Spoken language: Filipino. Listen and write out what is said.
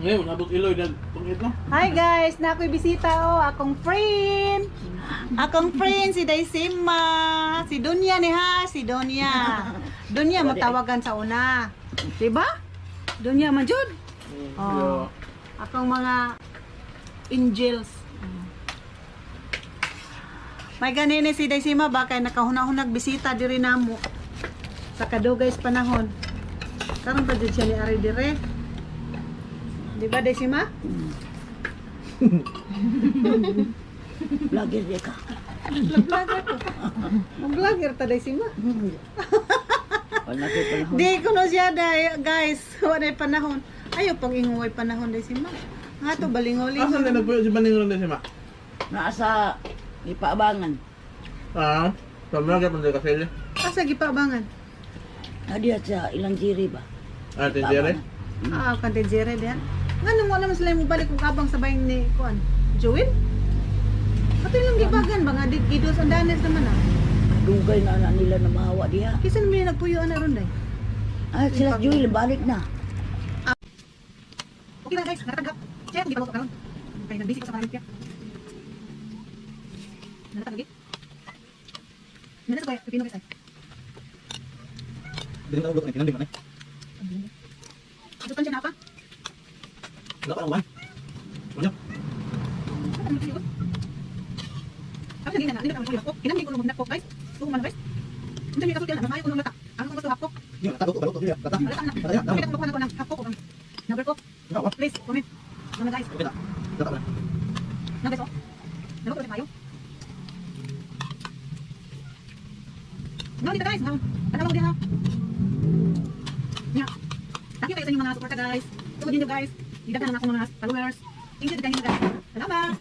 Ngayon, nabot iloy na pangit no? Hi guys, na ako'y bisita akong friend. Akong friend si Daisima. Si Dunya ni ha, si Dunya. Dunya matawagan sa una. Diba? Dunya man jud. Oh. Akong mga angels. May ganini si Daisima ba kay nakahuna-hunag bisita diri namo. Sa kadugay sa panahon. Karon pa jud siya ni ari dire. Di ba, Daisima? Vlogger dia ka. Vlogger ko. Mag-vlogger ta, Daisima. Wala kay panahon. Di ko na siya, guys. Wala panahon. Ayaw pang inguway panahon, Daisima. Nga to, balingoling. Asan na nagpuyo si Maning ron si Ma? Naasa ipaabangan. Ah, tama ka pala kasi. Asa gipabangan? Nadiya sa ilang jiri ba? Ah, tindere? Ah, kante Jere diyan. Ngano mo naman sila mo balik kung kabang sabay ni kuan. Joel? Ato lang gibagan ba nga gidos ang danes naman ah. Dugay na anak nila na mahawa diha. Kisan mo yung nagpuyo na ron day. Ah, sila Joel balik na. Okay na guys, natagap. Check, di pa ko karon. Kaya nag-busy ko sa kanila. Natagap. Nila sa kaya, pipino guys ay. Hindi na ulo kinanding man. Ito kan siya na pa? Wala pa naman. Ano? Ano siya? Ako lagi na, hindi na ako hapok. Kinamig ko nung hapok guys. Tumo man guys. Hindi mi kasulti na, mamayo ko nung lata. Ako gusto hapok. Hindi na tago ko dili. Tata. Wala na. Kita ko ko ng hapok ko. Number ko. Please, comment. Mga guys. Okay na. Tata na. Na guys, oh. Nalo ko tayo. No, dito guys. Ano din ha? Yeah. Thank you kayo sa inyong mga suporta guys. Tugod niyo guys. Didaghan na ako mga followers. Thank you guys. Salamat.